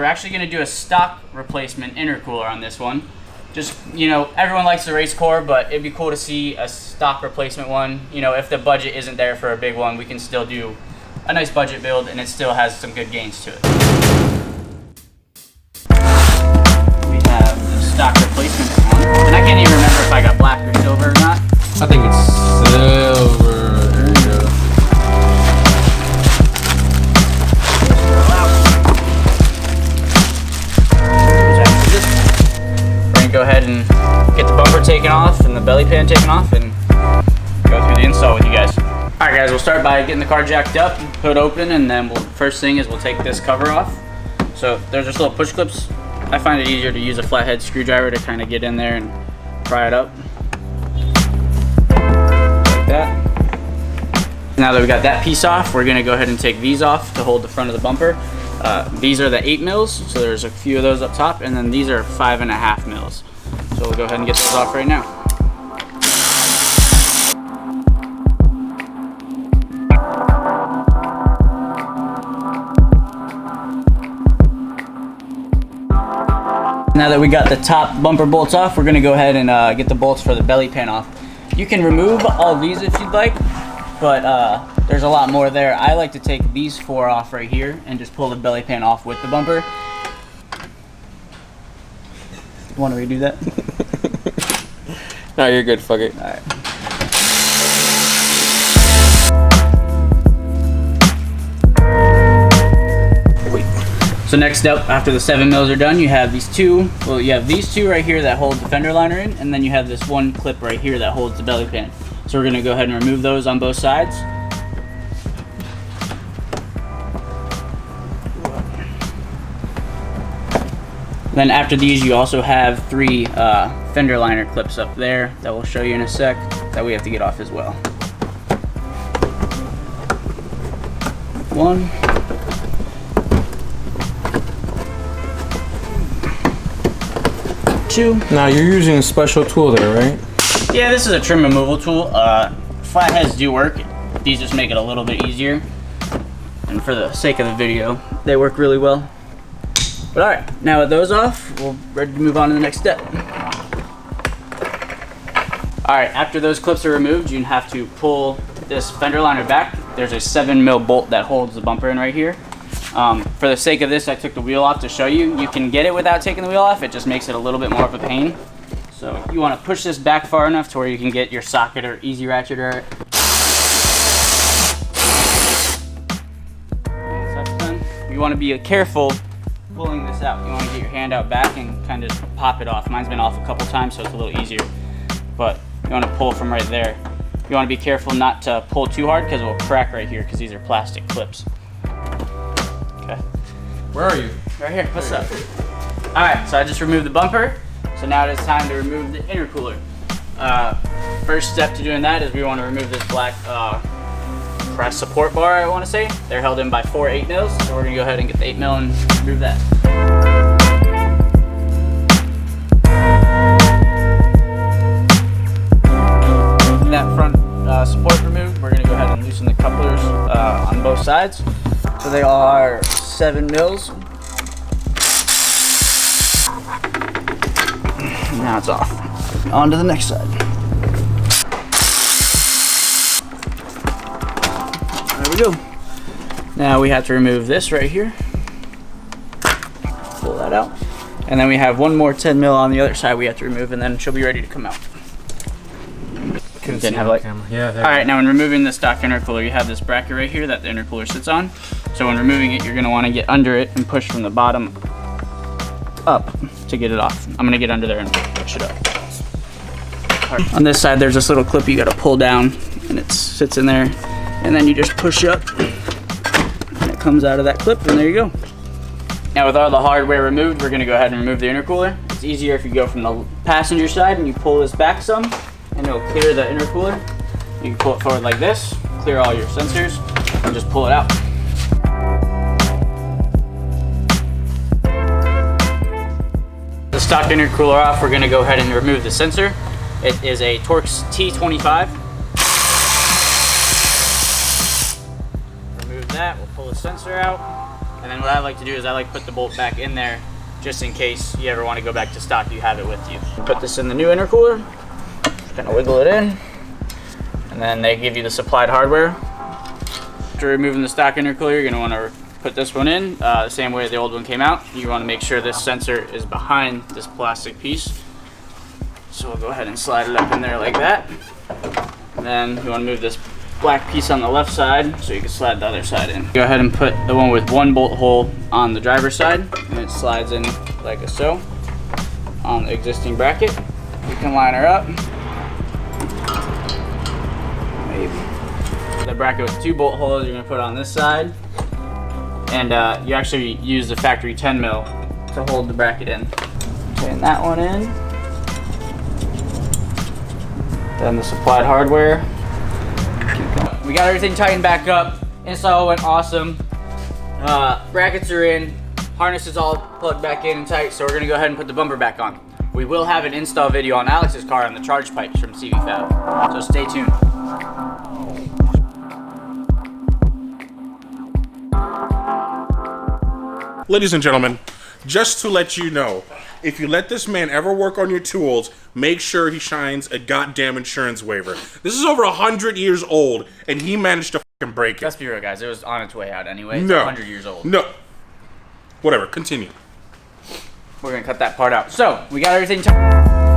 We're actually going to do a stock replacement intercooler on this one. Just, you know, everyone likes the race core, but it'd be cool to see a stock replacement one. You know, if the budget isn't there for a big one, we can still do a nice budget build and it still has some good gains to it. We have the stock replacement one. And I can't even remember if I got black or silver or not. I think it's silver. There you go. Go ahead and get the bumper taken off and the belly pan taken off and go through the install with you guys. Alright guys, we'll start by getting the car jacked up, hood open, and then first thing is we'll take this cover off. So there's just little push clips. I find it easier to use a flathead screwdriver to kind of get in there and pry it up. Like that. Now that we got that piece off, we're going to go ahead and take these off to hold the front of the bumper. These are the 8 mils, so there's a few of those up top, and then these are 5.5 mils. So we'll go ahead and get those off right now. Now that we got the top bumper bolts off, we're going to go ahead and get the bolts for the belly pan off. You can remove all these if you'd like, but there's a lot more there. I like to take these 4 off right here and just pull the belly pan off with the bumper. Want to redo that? No, you're good. Fuck it. All right. So next up, after the 7 mils are done, you have these two. Well, you have these two right here that hold the fender liner in, and then you have this one clip right here that holds the belly pan. So we're gonna go ahead and remove those on both sides. Then after these, you also have 3 fender liner clips up there that we'll show you in a sec that we have to get off as well. 1. 2. Now you're using a special tool there, right? Yeah, this is a trim removal tool. Flatheads do work. These just make it a little bit easier. And for the sake of the video, they work really well. But alright, now with those off, we're ready to move on to the next step. Alright, after those clips are removed, you have to pull this fender liner back. There's a 7 mil bolt that holds the bumper in right here. For the sake of this, I took the wheel off to show you. You can get it without taking the wheel off. It just makes it a little bit more of a pain. So you want to push this back far enough to where you can get your socket or easy ratcheter. Once that's done, you want to be careful pulling this out. You want to get your hand out back and kind of pop it off. Mine's been off a couple times, so it's a little easier. But you want to pull from right there. You want to be careful not to pull too hard because it will crack right here because these are plastic clips. Okay. Where are you? Right here. What's up? Alright, so I just removed the bumper. So now it is time to remove the intercooler. First step to doing that is we want to remove this black press support bar, I want to say. They're held in by 4 8 mils, so we're going to go ahead and get the 8 mil and remove that. Getting that front support removed, we're going to go ahead and loosen the couplers on both sides. So they are 7 mils. Now it's off. On to the next side. There we go. Now we have to remove this right here. Pull that out. And then we have one more 10 mil on the other side we have to remove, and then she'll be ready to come out. Didn't have light. Yeah. Alright, now when removing the stock intercooler, you have this bracket right here that the intercooler sits on. So when removing it, you're going to want to get under it and push from the bottom up to get it off. I'm going to get under there and push it up. Right. On this side, there's this little clip you got to pull down, and it sits in there. And then you just push up, and it comes out of that clip, and there you go. Now with all the hardware removed, we're going to go ahead and remove the intercooler. It's easier if you go from the passenger side and you pull this back some, and it'll clear the intercooler. You can pull it forward like this, clear all your sensors, and just pull it out. The stock intercooler off, we're going to go ahead and remove the sensor. It is a Torx T25. Remove that, we'll pull the sensor out. And then what I like to do is I like to put the bolt back in there just in case you ever want to go back to stock, you have it with you. Put this in the new intercooler, just kind of wiggle it in, and then they give you the supplied hardware. After removing the stock intercooler, you're going to want to put this one in the same way the old one came out. You want to make sure this sensor is behind this plastic piece. So we'll go ahead and slide it up in there like that. And then you want to move this black piece on the left side so you can slide the other side in. Go ahead and put the one with one bolt hole on the driver's side, and it slides in like so on the existing bracket. You can line her up. Maybe. The bracket with 2 bolt holes you're going to put on this side, and you actually use the factory 10 mil to hold the bracket in. Putting that one in. Then the supplied hardware. We got everything tightened back up. Install went awesome. Brackets are in. Harness is all plugged back in and tight, so we're gonna go ahead and put the bumper back on. We will have an install video on Alex's car on the charge pipes from CV Fab, so stay tuned. Ladies and gentlemen, just to let you know, if you let this man ever work on your tools, make sure he shines a goddamn insurance waiver. This is over 100 years old, and he managed to fucking break it. Let's be real, guys. It was on its way out anyway. It's No. 100 years old. No. Whatever, continue. We're gonna cut that part out. So, we got everything tight.